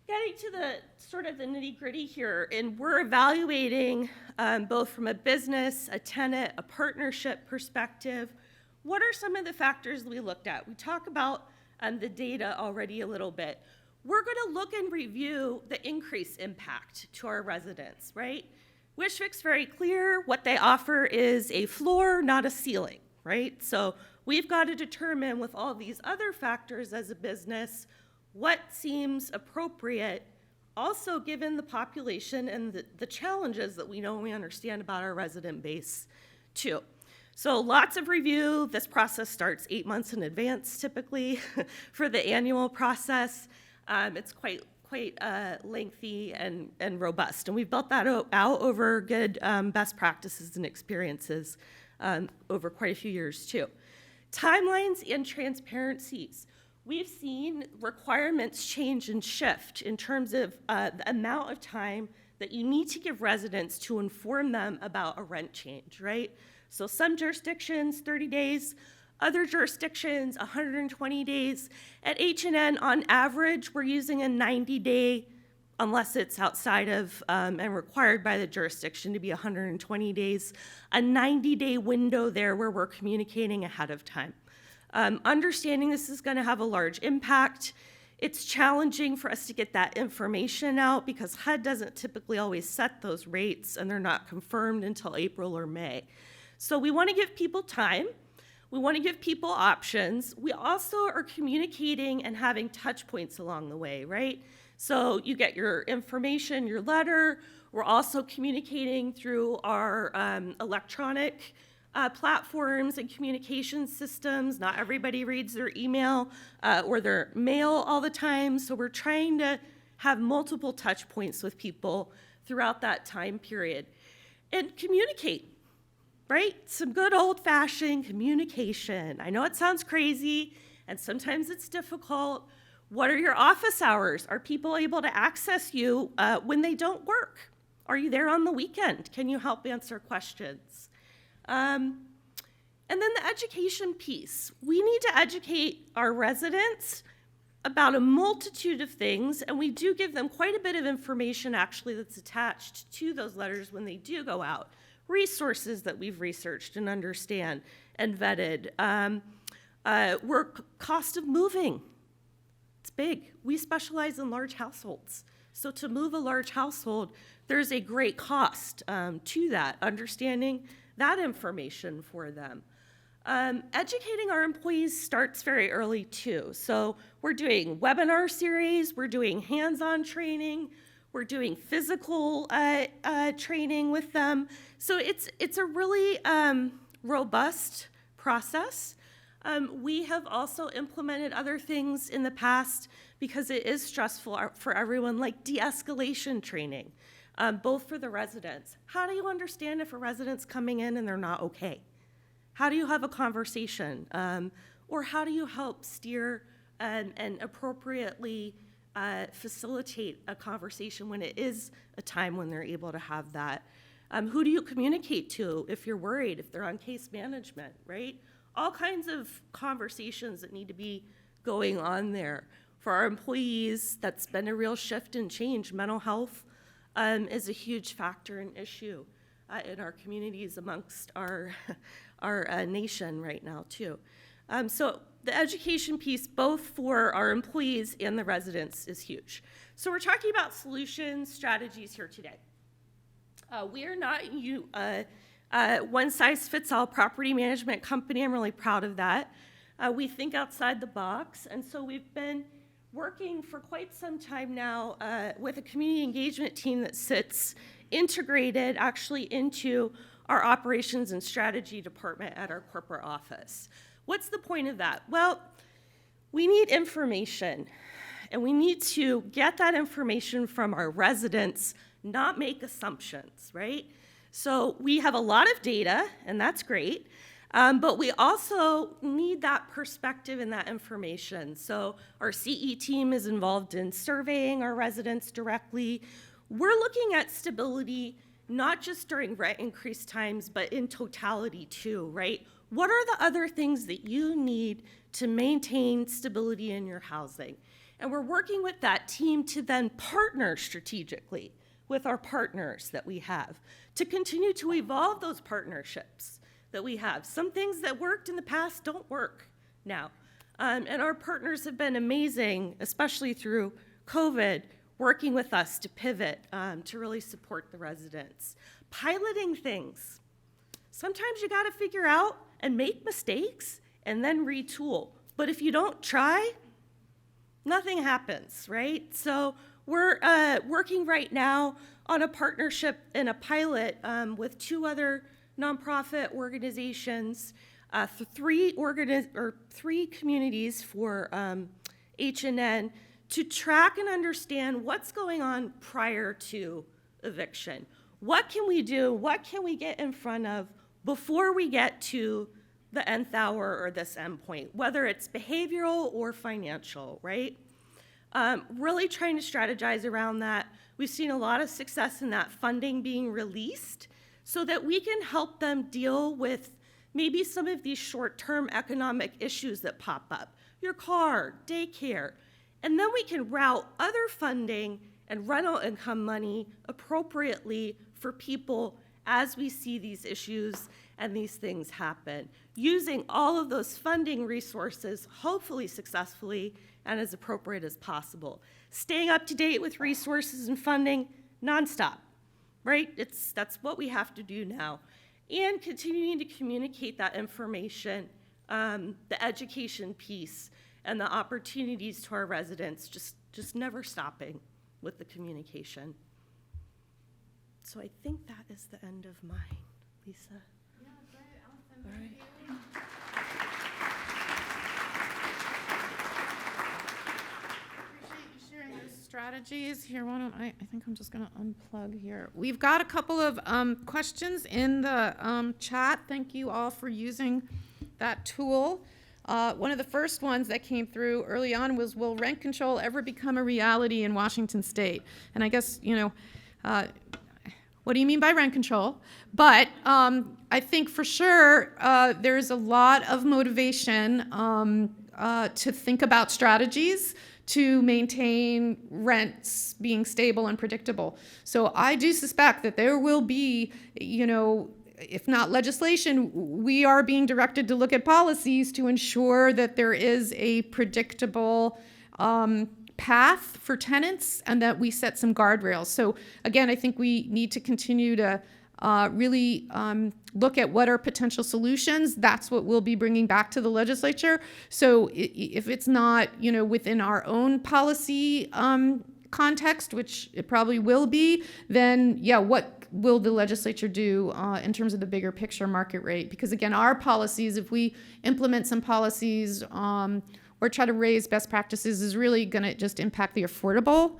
getting to the sort of the nitty-gritty here, and we're evaluating both from a business, a tenant, a partnership perspective. What are some of the factors we looked at? We talk about the data already a little bit. We're going to look and review the increase impact to our residents, right? Wishvik's very clear. What they offer is a floor, not a ceiling, right? So we've got to determine with all these other factors as a business what seems appropriate, also given the population and the challenges that we know and we understand about our resident base too. So lots of review. This process starts 8 months in advance typically for the annual process. It's quite lengthy and robust. And we've built that out over good best practices and experiences over quite a few years too. Timelines and transparencies. We've seen requirements change and shift in terms of the amount of time that you need to give residents to inform them about a rent change, right? So some jurisdictions, 30 days, other jurisdictions, 120 days. At H&N, on average, we're using a 90-day, unless it's outside of and required by the jurisdiction to be 120 days, a 90-day window there where we're communicating ahead of time. Understanding this is going to have a large impact. It's challenging for us to get that information out because HUD doesn't typically always set those rates and they're not confirmed until April or May. So we want to give people time. We want to give people options. We also are communicating and having touch points along the way, right? So you get your information, your letter. We're also communicating through our electronic platforms and communication systems. Not everybody reads their email or their mail all the time. So we're trying to have multiple touch points with people throughout that time period. And communicate. Right? Some good old-fashioned communication. I know it sounds crazy, and sometimes it's difficult. What are your office hours? Are people able to access you when they don't work? Are you there on the weekend? Can you help answer questions? And then the education piece. We need to educate our residents about a multitude of things, and we do give them quite a bit of information, actually, that's attached to those letters when they do go out. Resources that we've researched and understand and vetted. Cost of moving. It's big. We specialize in large households. So to move a large household, there's a great cost to that, understanding that information for them. Educating our employees starts very early too. So we're doing webinar series, we're doing hands-on training, we're doing physical training with them. So it's a really robust process. We have also implemented other things in the past because it is stressful for everyone, like de-escalation training, both for the residents. How do you understand if a resident's coming in and they're not okay? How do you have a conversation? Or how do you help steer and appropriately facilitate a conversation when it is a time when they're able to have that? Who do you communicate to if you're worried, if they're on case management, right? All kinds of conversations that need to be going on there. For our employees, that's been a real shift and change. Mental health is a huge factor and issue in our communities amongst our nation right now too. So the education piece, both for our employees and the residents, is huge. So we're talking about solutions, strategies here today. We are not one-size-fits-all property management company. I'm really proud of that. We think outside the box, and so we've been working for quite some time now with a community engagement team that sits integrated actually into our operations and strategy department at our corporate office. What's the point of that? Well, We need information, and we need to get that information from our residents, not make assumptions, right? So we have a lot of data, and that's great, but we also need that perspective and that information. So our CE team is involved in surveying our residents directly. We're looking at stability not just during rent increase times, but in totality too, right? What are the other things that you need to maintain stability in your housing? And we're working with that team to then partner strategically with our partners that we have to continue to evolve those partnerships that we have. Some things that worked in the past don't work now. And our partners have been amazing, especially through COVID, working with us to pivot, to really support the residents. Piloting things. Sometimes you gotta figure out and make mistakes and then retool. But if you don't try, nothing happens, right? So we're working right now on a partnership and a pilot with 2 other nonprofit organizations, 3 communities for H&N to track and understand what's going on prior to eviction. What can we do? What can we get in front of before we get to the nth hour or this endpoint, whether it's behavioral or financial, right? Really trying to strategize around that. We've seen a lot of success in that funding being released so that we can help them deal with maybe some of these short-term economic issues that pop up, your car, daycare, and then we can route other funding and rental income money appropriately for people as we see these issues and these things happen, using all of those funding resources, hopefully successfully and as appropriate as possible. Staying up to date with resources and funding nonstop, right? That's what we have to do now. And continuing to communicate that information, the education piece, and the opportunities to our residents, just never stopping with the communication. So I think that is the end of mine, Lisa. Yeah, great, Alison. All right. Thank you. Appreciate you sharing those strategies. Here, why don't I think I'm just going to unplug here. We've got a couple of questions in the chat. Thank you all for using that tool. One of the first ones that came through early on was, will rent control ever become a reality in Washington State? And I guess, what do you mean by rent control? But I think for sure there's a lot of motivation to think about strategies to maintain rents being stable and predictable. So I do suspect that there will be, if not legislation, we are being directed to look at policies to ensure that there is a predictable path for tenants and that we set some guardrails. So again, I think we need to continue to really look at what are potential solutions. That's what we'll be bringing back to the legislature. So if it's not, within our own policy context, which it probably will be, then yeah, what will the legislature do in terms of the bigger picture market rate? Because again, our policies, if we implement some policies or try to raise best practices, is really going to just impact the affordable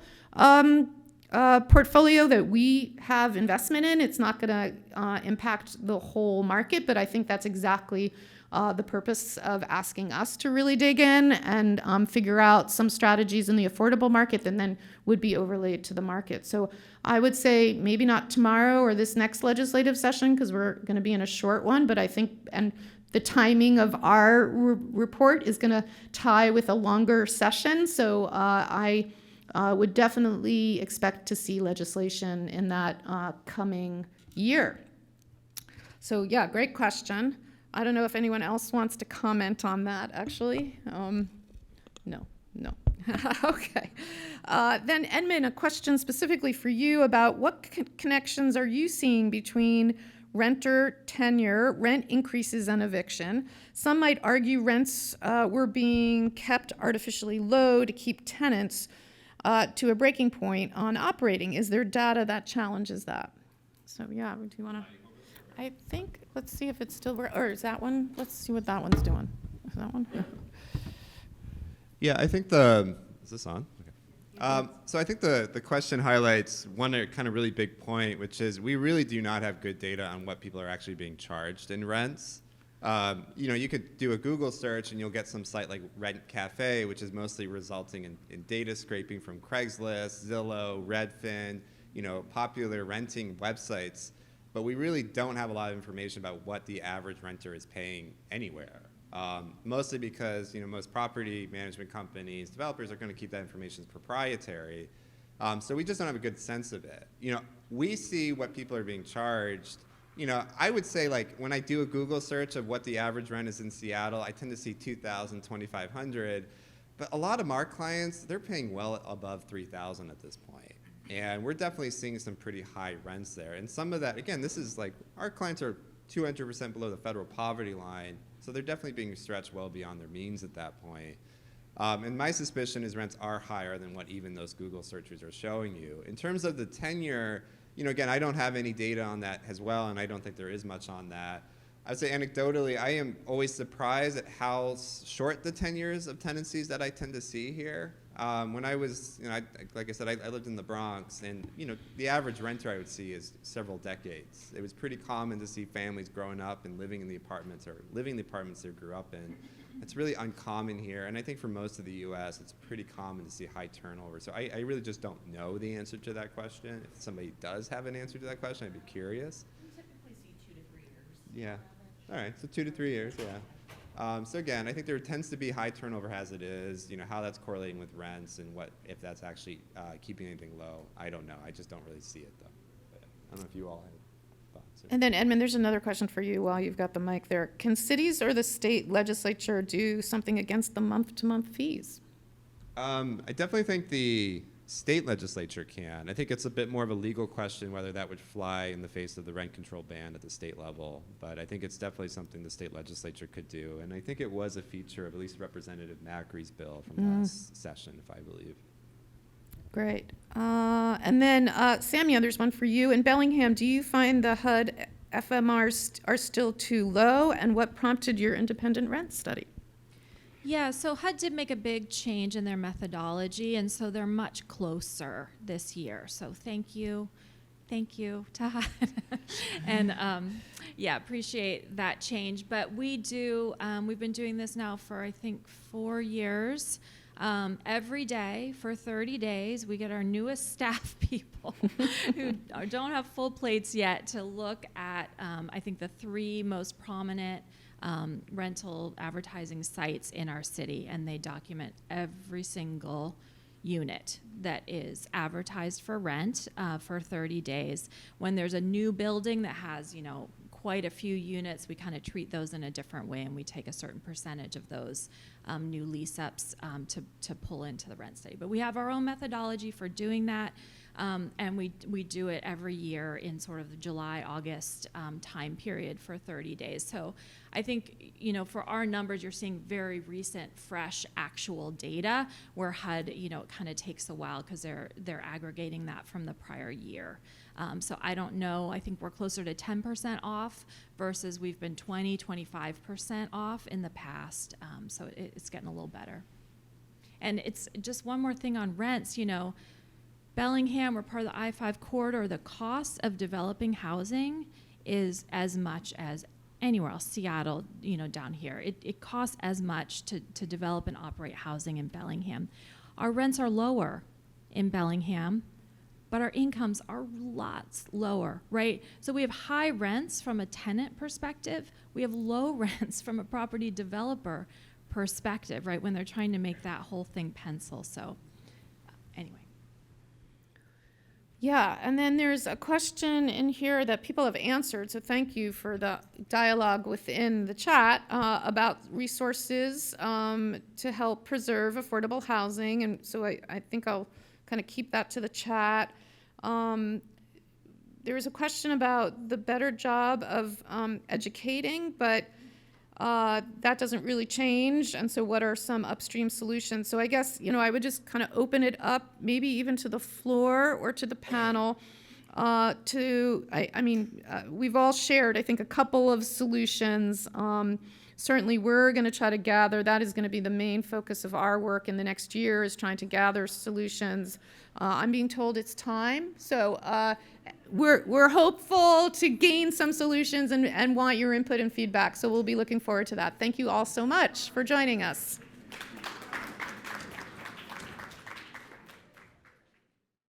portfolio that we have investment in. It's not going to impact the whole market, but I think that's exactly the purpose of asking us to really dig in and figure out some strategies in the affordable market that then would be overlaid to the market. So I would say maybe not tomorrow or this next legislative session, because we're going to be in a short one, but I think, and the timing of our report is going to tie with a longer session. So I would definitely expect to see legislation in that coming year. So yeah, great question. I don't know if anyone else wants to comment on that, actually. No. Okay. Then Edmund, a question specifically for you about what connections are you seeing between renter tenure, rent increases, and eviction? Some might argue rents were being kept artificially low to keep tenants to a breaking point on operating. Is there data that challenges that? So yeah, do you want to? I think, let's see if it's still, or is that one? Let's see what that one's doing. Is that one? Yeah, I think is this on? Okay. So I think the question highlights one kind of really big point, which is we really do not have good data on what people are actually being charged in rents. You could do a Google search and you'll get some site like Rent Cafe, which is mostly resulting in data scraping from Craigslist, Zillow, Redfin, popular renting websites. But we really don't have a lot of information about what the average renter is paying anywhere. Mostly because most property management companies, developers are going to keep that information proprietary. So we just don't have a good sense of it. We see what people are being charged. I would say when I do a Google search of what the average rent is in Seattle, I tend to see $2,000, $2,500. But a lot of our clients, they're paying well above $3,000 at this point. And we're definitely seeing some pretty high rents there. And some of that, again, this is our clients are 200% below the federal poverty line. So they're definitely being stretched well beyond their means at that point. And my suspicion is rents are higher than what even those Google searches are showing you. In terms of the tenure, again, I don't have any data on that as well, and I don't think there is much on that. I would say anecdotally, I am always surprised at how short the tenures of tenancies that I tend to see here. When I was, like I said, I lived in the Bronx, and the average renter I would see is several decades. It was pretty common to see families growing up and living in the apartments or living in the apartments they grew up in. It's really uncommon here, and I think for most of the U.S., it's pretty common to see high turnover. So I really just don't know the answer to that question. If somebody does have an answer to that question, I'd be curious. We typically see 2 to 3 years. Yeah. All right, so 2 to 3 years, yeah. So again, I think there tends to be high turnover as it is. How that's correlating with rents and if that's actually keeping anything low, I don't know. I just don't really see it, though. But I don't know if you all have thoughts. And then, Edmund, there's another question for you while you've got the mic there. Can cities or the state legislature do something against the month-to-month fees? I definitely think the state legislature can. I think it's a bit more of a legal question whether that would fly in the face of the rent control ban at the state level. But I think it's definitely something the state legislature could do. And I think it was a feature of at least Representative Macri's bill from last session, if I believe. Great. And then, Samya, there's one for you. In Bellingham, do you find the HUD FMRs are still too low? And what prompted your independent rent study? Yeah, so HUD did make a big change in their methodology, and so they're much closer this year. So thank you to HUD. And appreciate that change. But we've been doing this now for, I think, 4 years. Every day for 30 days, we get our newest staff people who don't have full plates yet to look at, I think, the 3 most prominent rental advertising sites in our city, and they document every single unit that is advertised for rent for 30 days. When there's a new building that has, quite a few units, we kind of treat those in a different way, and we take a certain percentage of those new lease-ups to pull into the rent study. But we have our own methodology for doing that, and we do it every year in sort of the July, August time period for 30 days. So I think, for our numbers, you're seeing very recent, fresh, actual data where HUD, it kind of takes a while because they're aggregating that from the prior year. So I don't know. I think we're closer to 10% off versus we've been 25% off in the past. So it's getting a little better. And it's just one more thing on rents. Bellingham, we're part of the I-5 corridor. The cost of developing housing is as much as anywhere else. Seattle, down here. It costs as much to develop and operate housing in Bellingham. Our rents are lower in Bellingham, but our incomes are lots lower, right? So we have high rents from a tenant perspective. We have low rents from a property developer perspective, right, when they're trying to make that whole thing pencil. So anyway. Yeah, and then there's a question in here that people have answered, so thank you for the dialogue within the chat about resources to help preserve affordable housing, and so I think I'll kind of keep that to the chat. There was a question about the better job of educating, but that doesn't really change, and so what are some upstream solutions? So I guess, I would just kind of open it up, maybe even to the floor or to the panel, we've all shared, I think, a couple of solutions. certainly we're going to try to gather, that is going to be the main focus of our work in the next year, is trying to gather solutions. I'm being told it's time, so we're hopeful to gain some solutions and want your input and feedback, so we'll be looking forward to that. Thank you all so much for joining us.